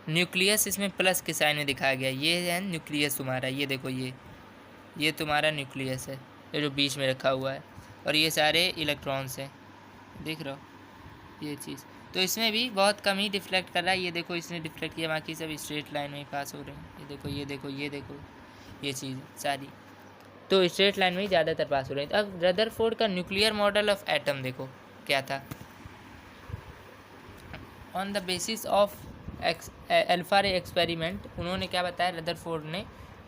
न्यूक्लियस इसमें प्लस के साइन में दिखाया गया, ये है न्यूक्लियस तुम्हारा, ये देखो ये तुम्हारा न्यूक्लियस है, ये जो बीच में रखा हुआ है, और ये सारे इलेक्ट्रॉन्स हैं, देख रहे हो ये चीज़। तो इसमें भी बहुत कम ही डिफ्लेक्ट कर रहा है, ये देखो इसने डिफ्लेक्ट किया, बाकी सब स्ट्रेट लाइन में ही पास हो रहे हैं, ये चीज़ सारी तो स्ट्रेट लाइन में ही ज़्यादातर पास हो रही है। अब रदरफोर्ड का न्यूक्लियर मॉडल ऑफ एटम देखो क्या था, on the basis of alpha रे एक्सपेरिमेंट, उन्होंने क्या बताया रदरफोर्ड ने,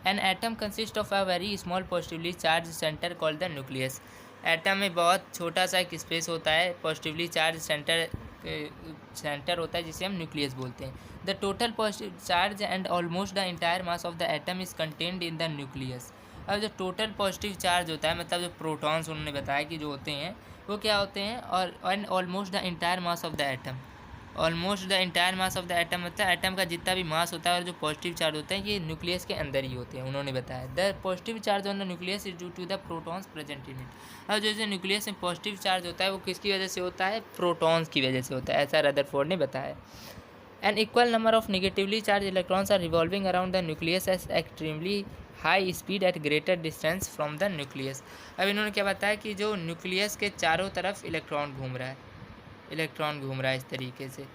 an atom consist of a very small positively charge centre called the nucleus. Atom में बहुत छोटा सा एक स्पेस होता है, पॉजिटिवली चार्ज सेंटर होता है जिसे हम न्यूक्लियस बोलते हैं। The total positive charge and almost the entire mass of the atom is contained in the nucleus. अब जो टोटल पॉजिटिव चार्ज होता है, मतलब जो प्रोटॉन्स उन्होंने बताया कि जो होते हैं वो क्या होते हैं, और and almost the entire mass of the atom, almost the entire mass of the atom मतलब एटम का जितना भी मास होता है और जो पॉजिटिव चार्ज होते हैं ये न्यूक्लियस के अंदर ही होते हैं, उन्होंने बताया। The positive charge on the nucleus is due to the protons present in it. और जो न्यूक्लियस में पॉजिटिव चार्ज होता है वो किसकी वजह से होता है, प्रोटॉन्स की वजह से होता है, ऐसा रदरफोर्ड ने बताया। An equal number of negatively charged electrons are revolving around the nucleus at extremely high speed at greater distance from the nucleus. अब इन्होंने क्या बताया कि जो न्यूक्लियस के चारों तरफ इलेक्ट्रॉन घूम रहा है इस तरीके से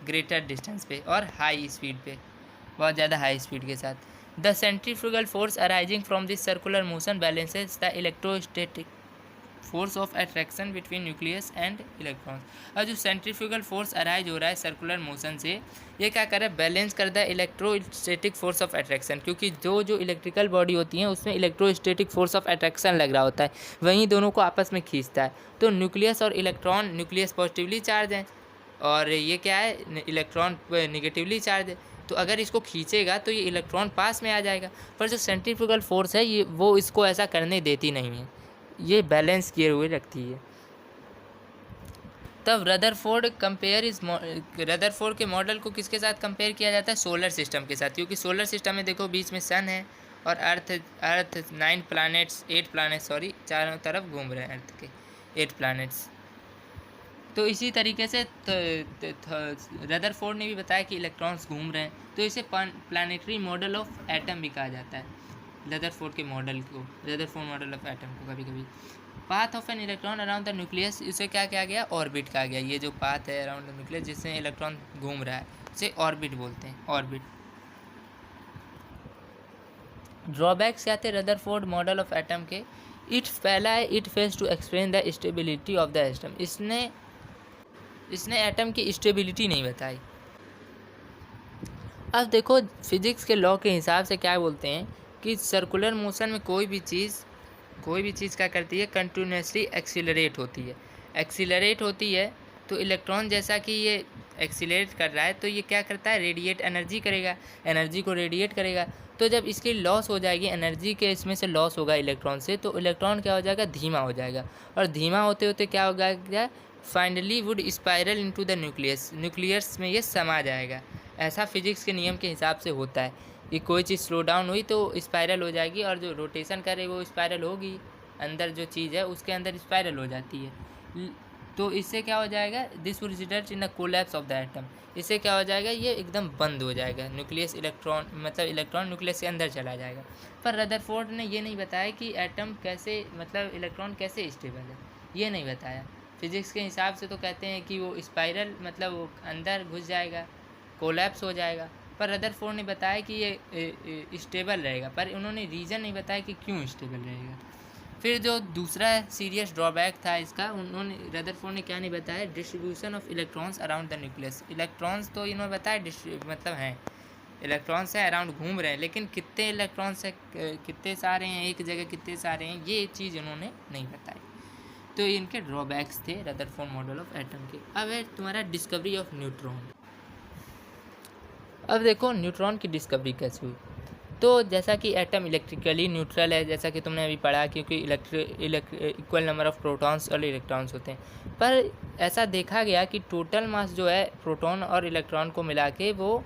ग्रेटर डिस्टेंस पे और हाई स्पीड पे, बहुत ज़्यादा हाई स्पीड के साथ। The centrifugal force arising from this circular motion balances the electrostatic force of attraction between nucleus and electrons. और जो सेंट्रीफ्यूगल फोर्स अराइज हो रहा है सर्कुलर मोशन से, ये क्या कर रहा है, बैलेंस करता है इलेक्ट्रोस्टैटिक फोर्स ऑफ अट्रैक्शन, क्योंकि जो इलेक्ट्रिकल बॉडी होती हैं उसमें इलेक्ट्रोस्टैटिक फोर्स ऑफ अट्रैक्शन लग रहा होता है, वहीं दोनों को आपस में खींचता है। तो न्यूक्लियस और इलेक्ट्रॉन, न्यूक्लियस पॉजिटिवली चार्ज है और ये क्या है, इलेक्ट्रॉन नेगेटिवली चार्ज है, तो अगर इसको खींचेगा तो ये इलेक्ट्रॉन पास में आ जाएगा, पर जो सेंट्रीफ्यूगल फोर्स है ये वो इसको ऐसा करने देती नहीं है, ये बैलेंस किए हुए रखती है। तब रदरफोर्ड के मॉडल को किसके साथ कंपेयर किया जाता है, सोलर सिस्टम के साथ, क्योंकि सोलर सिस्टम में देखो बीच में सन है और अर्थ 8 प्लैनेट्स चारों तरफ घूम रहे हैं, अर्थ के 8 प्लैनेट्स। तो इसी तरीके से रदरफोर्ड ने भी बताया कि इलेक्ट्रॉन्स घूम रहे हैं, तो इसे प्लानिटरी मॉडल ऑफ एटम भी कहा जाता है, रदरफोर्ड मॉडल ऑफ एटम को कभी कभी। Path of an electron around the nucleus, इसे क्या कहा गया, ऑर्बिट कहा गया। ये जो पाथ है अराउंड द न्यूक्लियस जिससे इलेक्ट्रॉन घूम रहा है इसे ऑर्बिट बोलते हैं, ऑर्बिट। ड्रॉबैक्स क्या थे रदरफोर्ड मॉडल ऑफ एटम के, it fails to explain the stability of the atom. इसने एटम की स्टेबिलिटी नहीं बताई। अब देखो फिजिक्स के लॉ के हिसाब से क्या बोलते हैं कि सर्कुलर मोशन में कोई भी चीज़ क्या करती है, कंटिन्यूसली एक्सीलरेट होती है तो इलेक्ट्रॉन जैसा कि ये एक्सीलरेट कर रहा है तो ये क्या करता है, रेडिएट एनर्जी करेगा, एनर्जी को रेडिएट करेगा। तो जब इसकी लॉस हो जाएगी, एनर्जी के इसमें से लॉस होगा इलेक्ट्रॉन से, तो इलेक्ट्रॉन क्या हो जाएगा, धीमा हो जाएगा। और धीमा होते होते क्या होगा, finally would spiral into the nucleus, nucleus में ये समा जाएगा। ऐसा फिजिक्स के नियम के हिसाब से होता है कि कोई चीज़ स्लो डाउन हुई तो स्पाइरल हो जाएगी, और जो रोटेशन करे वो स्पाइरल होगी, अंदर जो चीज़ है उसके अंदर स्पाइरल हो जाती है। तो इससे क्या हो जाएगा, this would result in the collapse of the atom. इससे क्या हो जाएगा, ये एकदम बंद हो जाएगा, न्यूक्लियस इलेक्ट्रॉन मतलब इलेक्ट्रॉन न्यूक्लियस के अंदर चला जाएगा। पर रदरफोर्ड ने ये नहीं बताया कि एटम कैसे मतलब इलेक्ट्रॉन कैसे स्टेबल है, ये नहीं बताया। फिजिक्स के हिसाब से तो कहते हैं कि वो स्पाइरल मतलब वो अंदर घुस जाएगा, कोलैप्स हो जाएगा। पर रदरफोर्ड ने बताया कि ये स्टेबल रहेगा, पर उन्होंने रीज़न नहीं बताया कि क्यों स्टेबल रहेगा। फिर जो दूसरा सीरियस ड्रॉबैक था इसका, उन्होंने रदरफोर्ड ने क्या नहीं बताया, distribution of electrons around the nucleus. Electrons तो इन्होंने बताया मतलब हैं, इलेक्ट्रॉन्स हैं अराउंड घूम रहे हैं, लेकिन कितने इलेक्ट्रॉन्स है, कितने सारे हैं एक जगह, कितने सारे हैं, ये चीज़ उन्होंने नहीं बताई। तो इनके ड्रॉबैक्स थे रदरफोर्ड मॉडल ऑफ एटम के। अब है तुम्हारा डिस्कवरी ऑफ न्यूट्रॉन। अब देखो न्यूट्रॉन की डिस्कवरी कैसे हुई। तो जैसा कि एटम इलेक्ट्रिकली न्यूट्रल है, जैसा कि तुमने अभी पढ़ा, क्योंकि इक्वल नंबर ऑफ प्रोटॉन्स और इलेक्ट्रॉन्स होते हैं। पर ऐसा देखा गया कि टोटल मास जो है प्रोटॉन और इलेक्ट्रॉन को मिला के वो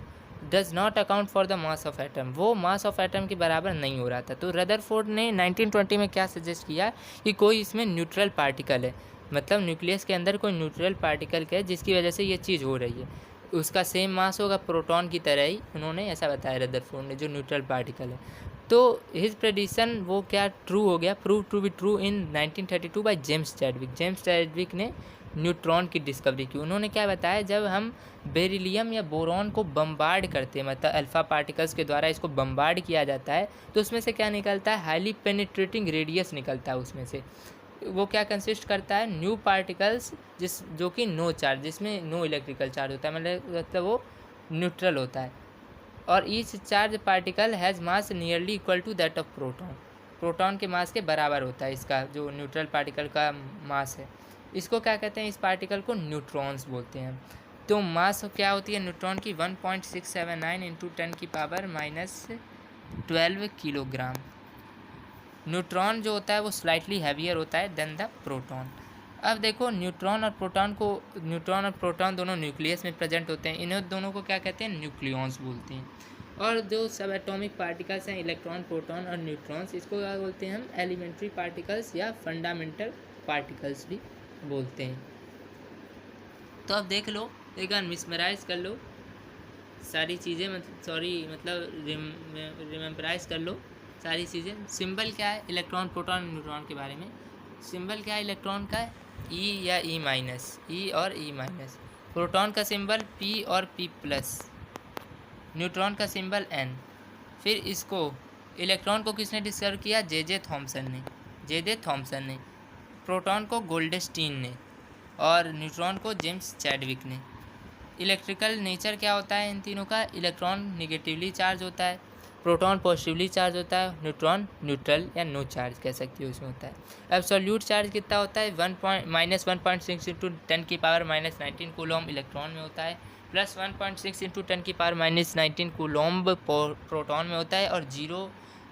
does not account for the mass of atom, वो मास ऑफ एटम के बराबर नहीं हो रहा था। तो रदरफोर्ड ने 1920 में क्या सजेस्ट किया कि कोई इसमें न्यूट्रल पार्टिकल है, मतलब न्यूक्लियस के अंदर कोई न्यूट्रल पार्टिकल है जिसकी वजह से ये चीज़ हो रही है, उसका सेम मास होगा प्रोटॉन की तरह ही, उन्होंने ऐसा बताया रदरफोर्ड ने, जो न्यूट्रल पार्टिकल है। तो हिज प्रेडिक्शन वो क्या ट्रू हो गया, prove to be true in 1932 by James Chadwick. James Chadwick ने न्यूट्रॉन की डिस्कवरी की। उन्होंने क्या बताया, जब हम बेरिलियम या बोरॉन को बम्बार्ड करते हैं, मतलब अल्फ़ा पार्टिकल्स के द्वारा इसको बम्बार्ड किया जाता है, तो उसमें से क्या निकलता है, हाईली पेनिट्रेटिंग रेडियस निकलता है उसमें से। वो क्या कंसिस्ट करता है, न्यू पार्टिकल्स जो कि नो चार्ज, जिसमें नो इलेक्ट्रिकल चार्ज होता है, मतलब वो न्यूट्रल होता है। और each charge particle has mass nearly equal to that of proton, proton के मास के बराबर होता है इसका जो न्यूट्रल पार्टिकल का मास है। इसको क्या कहते हैं, इस पार्टिकल को न्यूट्रॉन्स बोलते हैं। तो मास क्या होती है न्यूट्रॉन की, 1.679 इंटू 10⁻⁻12 किलोग्राम। न्यूट्रॉन जो होता है वो स्लाइटली हैवियर होता है देन द प्रोटॉन। अब देखो न्यूट्रॉन और प्रोटॉन दोनों न्यूक्लियस में प्रेजेंट होते हैं, इन्हें दोनों को क्या कहते हैं, न्यूक्लियॉन्स बोलते हैं। और जो सब एटॉमिक पार्टिकल्स हैं, इलेक्ट्रॉन, प्रोटॉन और न्यूट्रॉन्स, इसको क्या बोलते हैं हम, एलिमेंट्री पार्टिकल्स या फंडामेंटल पार्टिकल्स भी बोलते हैं। तो अब देख लो, एक बार मिसमराइज कर लो सारी चीज़ें, मतलब रिमेम्बराइज कर लो सारी चीज़ें। सिंबल क्या है इलेक्ट्रॉन, प्रोटॉन, न्यूट्रॉन के बारे में। सिंबल क्या है इलेक्ट्रॉन का, ई या ई माइनस, ई और ई माइनस। प्रोटॉन का सिंबल पी और पी प्लस। न्यूट्रॉन का सिंबल एन। फिर इसको इलेक्ट्रॉन को किसने डिस्कवर किया, जे जे थॉमसन ने। प्रोटॉन को गोल्डस्टीन ने, और न्यूट्रॉन को जेम्स चैडविक ने। इलेक्ट्रिकल नेचर क्या होता है इन तीनों का, इलेक्ट्रॉन निगेटिवली चार्ज होता है, प्रोटॉन पॉजिटिवली चार्ज होता है, न्यूट्रॉन न्यूट्रल या नो चार्ज कह सकती हो उसमें होता है। एब्सोल्यूट चार्ज कितना होता है, -1.6 इंटू 10⁻⁻19 कूलॉम्ब इलेक्ट्रॉन में होता है, प्लस 1.6 इंटू 10⁻⁻19 कूलॉम्ब प्रोटॉन में होता है, और 0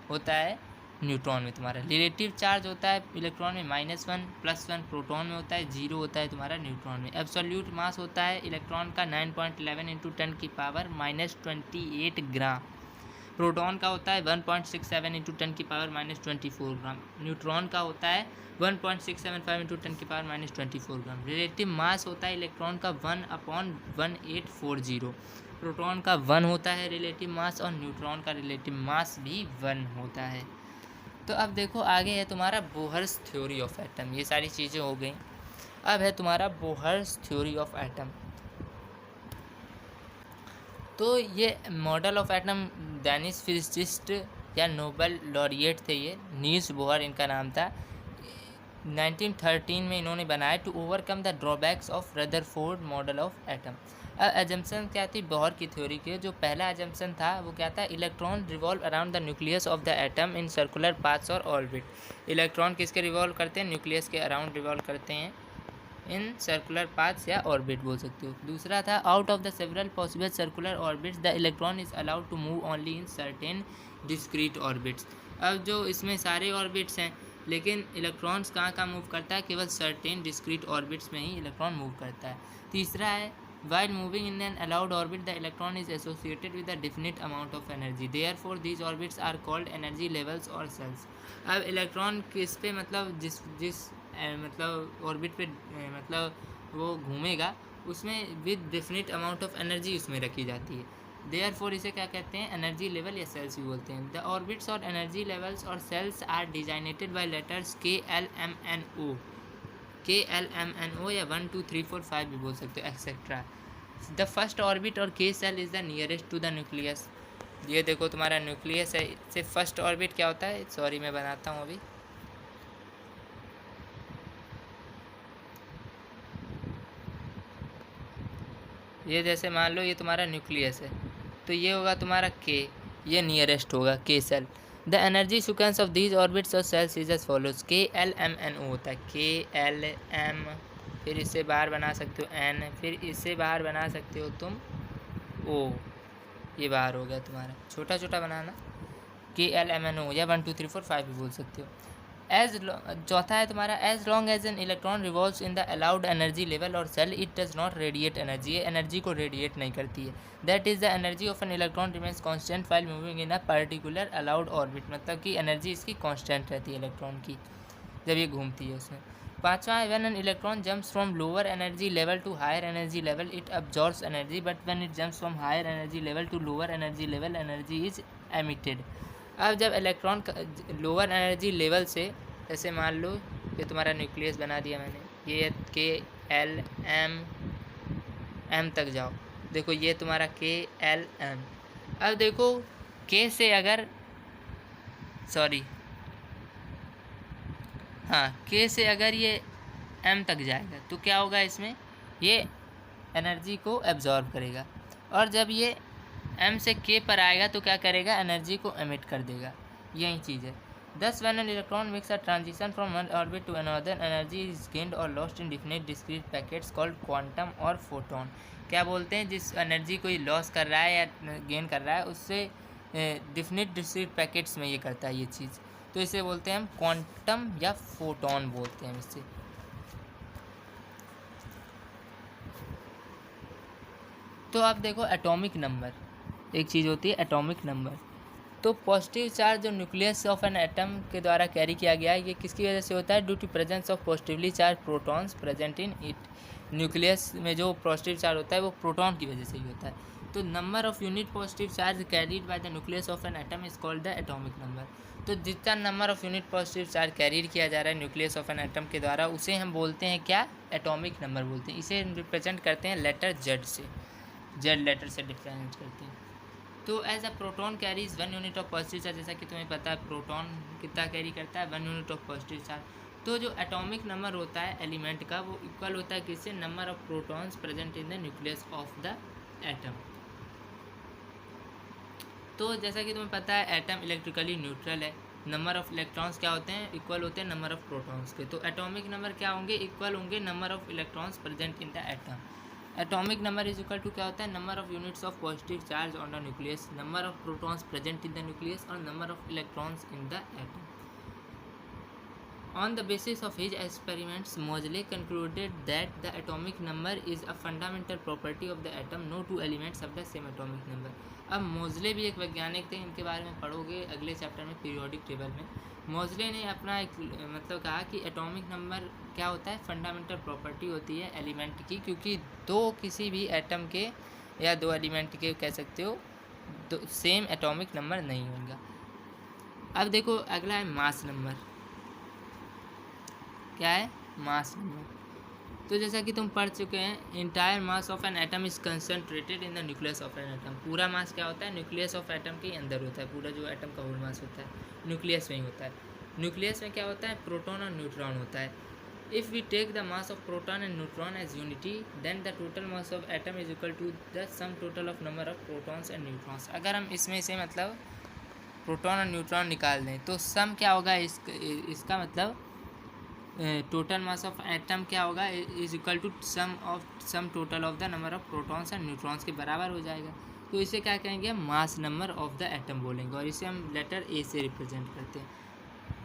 होता है न्यूट्रॉन में तुम्हारा। रिलेटिव चार्ज होता है इलेक्ट्रॉन में -1, +1 प्रोटॉन में होता है, 0 होता है तुम्हारा न्यूट्रॉन में। एब्सोल्यूट मास होता है इलेक्ट्रॉन का 9.11 इंटू 10⁻⁻28 ग्राम। प्रोटॉन का होता है 1.67 इंटू 10⁻⁻24 ग्राम। न्यूट्रॉन का होता है 1.675 इंटू 10⁻⁻24 ग्राम। रिलेटिव मास होता है इलेक्ट्रॉन का 1/1840। प्रोटॉन का 1 होता है रिलेटिव मास, और न्यूट्रॉन का रिलेटिव मास भी 1 होता है। तो अब देखो आगे है तुम्हारा बोहर्स थ्योरी ऑफ एटम। ये सारी चीज़ें हो गई। अब है तुम्हारा बोहर्स थ्योरी ऑफ एटम। तो ये model of atom Danish physicist या नोबेल लॉरिएट थे, ये नील्स बोहर इनका नाम था। 1913 में इन्होंने बनाया to overcome the drawbacks of Rutherford model of atom. Assumption क्या थी बोहर की थ्योरी के, जो पहला एजम्पशन था वो क्या था, electron revolve around the nucleus of the atom in circular paths और ऑर्बिट। इलेक्ट्रॉन किसके रिवॉल्व करते हैं, न्यूक्लियस के अराउंड रिवॉल्व करते हैं, इन सर्कुलर पाथ्स या ऑर्बिट बोल सकते हो। दूसरा था out of the several possible circular orbits the electron is allowed to move only in certain discrete orbits. अब जो इसमें सारे ऑर्बिट्स हैं, लेकिन इलेक्ट्रॉन्स कहाँ कहाँ मूव करता है, केवल सर्टेन डिस्क्रीट ऑर्बिट्स में ही इलेक्ट्रॉन मूव करता है। तीसरा है while moving in an allowed orbit the electron is associated with a definite amount of energy, therefore these orbits are called energy levels or cells। अब electron किस पे मतलब जिस जिस मतलब ऑर्बिट पे मतलब वो घूमेगा उसमें with definite amount of energy उसमें रखी जाती है, देयरफॉर इसे क्या कहते हैं, एनर्जी लेवल या सेल्स भी बोलते हैं। द ऑर्बिट्स और एनर्जी लेवल्स और shells are designated by letters KLMNO, KLMNO या 1 2 3 4 5 भी बोल सकते हो एक्सेट्रा। द फर्स्ट ऑर्बिट और K shell is the nearest to the nucleus. ये देखो तुम्हारा न्यूक्लियस है, इससे फर्स्ट ऑर्बिट क्या होता है, सॉरी मैं बनाता हूँ अभी। ये जैसे मान लो ये तुम्हारा न्यूक्लियस है, तो ये होगा तुम्हारा के, ये नियरेस्ट होगा K shell. The energy sequence of these orbits और shells is as follows. KLMNO होता है, KLM, फिर इससे बाहर बना सकते हो N, फिर इससे बाहर बना सकते हो तुम O, ये बाहर हो गया तुम्हारा, छोटा छोटा बनाना, KLMNO या 1 2 3 4 5 भी बोल सकते हो। चौथा है तुम्हारा as long as an electron revolves in the allowed energy level और shell it does not radiate energy, ये एनर्जी को रेडिएट नहीं करती है। That is the energy of an electron remains constant while moving in a particular allowed orbit, मतलब कि energy इसकी constant रहती है इलेक्ट्रॉन की जब ये घूमती है उसमें। पाँचवा है when an electron jumps from lower energy level to higher energy level it absorbs energy, but when it jumps from higher energy level to lower energy level energy is emitted. अब जब इलेक्ट्रॉन लोअर एनर्जी लेवल से, जैसे मान लो ये तुम्हारा nucleus बना दिया मैंने, ये KLM तक जाओ, देखो ये तुम्हारा KLM। अब देखो के से अगर सॉरी हाँ के से अगर ये M तक जाएगा तो क्या होगा, इसमें ये एनर्जी को एब्जॉर्ब करेगा, और जब ये M से K पर आएगा तो क्या करेगा, एनर्जी को एमिट कर देगा, यही चीज़ है। Thus, when an electron makes a transition from one orbit to another, energy is gained or lost in definite discrete packets called quantum और photon। क्या बोलते हैं, जिस एनर्जी को ये लॉस कर रहा है या गेन कर रहा है उससे डिफिनिट डिस्क्रीट पैकेट्स में ये करता है ये चीज़, तो इसे बोलते हैं हम क्वांटम या फोटोन बोलते हैं इससे। तो आप देखो एटॉमिक नंबर, एक चीज़ होती है एटॉमिक नंबर। तो पॉजिटिव चार्ज जो न्यूक्लियस ऑफ एन एटम के द्वारा कैरी किया गया है, ये किसकी वजह से होता है, due to presence of positively charge protons present in it. Nucleus में जो पॉजिटिव चार्ज होता है वो प्रोटॉन की वजह से ही होता है। तो number of unit positive charge carried by the nucleus of an atom is called the atomic number. तो जितना number of unit positive charge carried किया जा रहा है न्यूक्लियस ऑफ एन एटम के द्वारा, उसे हम बोलते हैं क्या, एटॉमिक नंबर बोलते हैं। इसे रिप्रेजेंट करते हैं लेटर जेड से, जेड लेटर से रिप्रेजेंट करते हैं। तो as a proton carries 1 unit of positive charge, जैसा कि तुम्हें पता है प्रोटॉन कितना कैरी करता है, 1 यूनिट ऑफ पॉजिटिव चार्ज। तो जो एटॉमिक नंबर होता है एलिमेंट का, वो इक्वल होता है किससे, number of protons present in the nucleus of the atom. तो जैसा कि तुम्हें पता है एटम इलेक्ट्रिकली न्यूट्रल है, नंबर ऑफ इलेक्ट्रॉन्स क्या होते हैं, इक्वल होते हैं नंबर ऑफ प्रोटॉन्स के। तो एटॉमिक नंबर क्या होंगे, इक्वल होंगे number of electrons present in the atom. Atomic number is equal to क्या होता है, number of units of positive charge on the nucleus, number of protons present in the nucleus और number of electrons in the atom. On the basis of his experiments, Moseley concluded that the atomic number is a fundamental property of the atom. No two elements have the same atomic number. अब मोजले भी एक वैज्ञानिक थे, इनके बारे में पढ़ोगे अगले चैप्टर में पीरियोडिक टेबल में। मोजले ने अपना एक मतलब कहा कि एटॉमिक नंबर क्या होता है, फंडामेंटल प्रॉपर्टी होती है एलिमेंट की, क्योंकि दो किसी भी एटम के या दो एलिमेंट के कह सकते हो दो सेम एटॉमिक नंबर नहीं होगा। अब देखो अगला है मास नंबर। क्या है, मास नंबर। तो जैसा कि तुम पढ़ चुके हैं, entire mass of an atom is concentrated in the nucleus of an atom. पूरा मास क्या होता है, न्यूक्लियस ऑफ एटम के अंदर होता है, पूरा जो एटम का होल मास होता है न्यूक्लियस में ही होता है। न्यूक्लियस में क्या होता है, प्रोटॉन और न्यूट्रॉन होता है। If we take the mass of proton and neutron as unity, then the total mass of atom is equal to the sum total of number of protons and neutrons. अगर हम इसमें से मतलब proton और neutron निकाल दें तो सम क्या होगा, इसका मतलब टोटल मास ऑफ एटम क्या होगा is equal to sum total of the number of protons and neutrons के बराबर हो जाएगा। तो इसे क्या कहेंगे, mass number of the atom बोलेंगे, और इसे हम लेटर ए से रिप्रेजेंट करते हैं।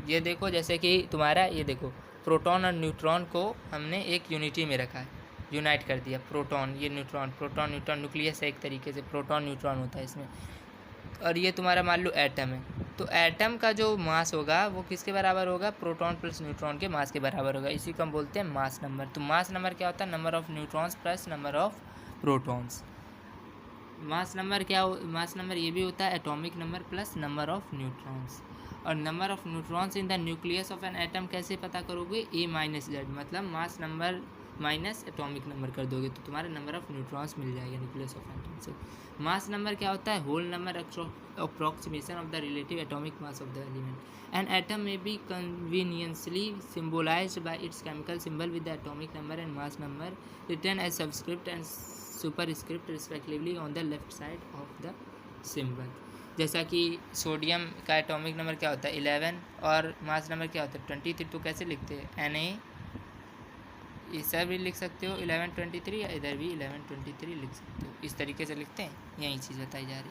ये देखो जैसे कि तुम्हारा ये देखो प्रोटॉन और न्यूट्रॉन को हमने एक यूनिटी में रखा है, यूनाइट कर दिया। प्रोटॉन, ये न्यूट्रॉन, प्रोटॉन न्यूट्रॉन न्यूक्लियस है एक तरीके से, प्रोटॉन न्यूट्रॉन होता है इसमें। और ये तुम्हारा मान लो एटम है, तो एटम का जो मास होगा वो किसके बराबर होगा, प्रोटॉन प्लस न्यूट्रॉन के मास के बराबर होगा। इसी को हम बोलते हैं मास नंबर। तो मास नंबर क्या होता है, number of neutrons plus number of protons. Mass number क्या हो, मास नंबर ये भी होता है atomic number plus number of neutrons. और number of neutrons in the nucleus of an atom कैसे पता करोगे, ए माइनस जेड, मतलब mass number minus atomic number कर दोगे तो तुम्हारा नंबर ऑफ न्यूट्रॉन्स मिल जाएगा न्यूक्लियस ऑफ एटम से। मास नंबर क्या होता है, whole number approximation of the relative atomic mass of the element. An atom may be conveniently symbolised by its chemical symbol with the atomic number and mass number written as subscript and superscript respectively on the left side of the symbol. जैसा कि sodium का atomic number क्या होता है 11 और मास number क्या होता है 23, तो कैसे लिखते हैं Na, इसे भी लिख सकते हो 1123 या इधर भी 1123 लिख सकते हो, इस तरीके से लिखते हैं, यही चीज़ बताई जा रही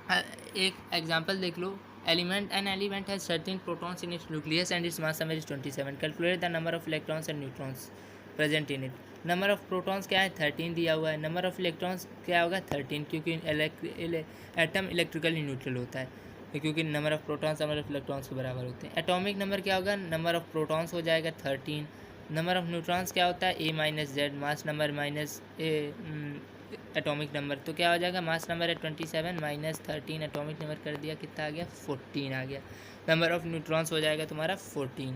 है। एक एग्जांपल देख लो, an element has 13 protons in its nucleus and its mass number is 27। Calculate the number of electrons and neutrons present in it. Number of protons क्या है 13 दिया हुआ है, नंबर ऑफ इलेक्ट्रॉन्स क्या होगा 13, क्योंकि एटम इलेक्ट्रिकली न्यूट्रल होता है, क्योंकि number of protons number of electrons के बराबर होते हैं। एटॉमिक नंबर क्या होगा, नंबर ऑफ प्रोटॉन्स हो जाएगा 13, नंबर ऑफ न्यूट्रॉन्स क्या होता है A minus Z, mass number minus atomic number, तो क्या हो जाएगा मास नंबर है 27 माइनस 13 एटॉमिक नंबर कर दिया, कितना आ गया 14 आ गया। नंबर ऑफ न्यूट्रॉन्स हो जाएगा तुम्हारा 14।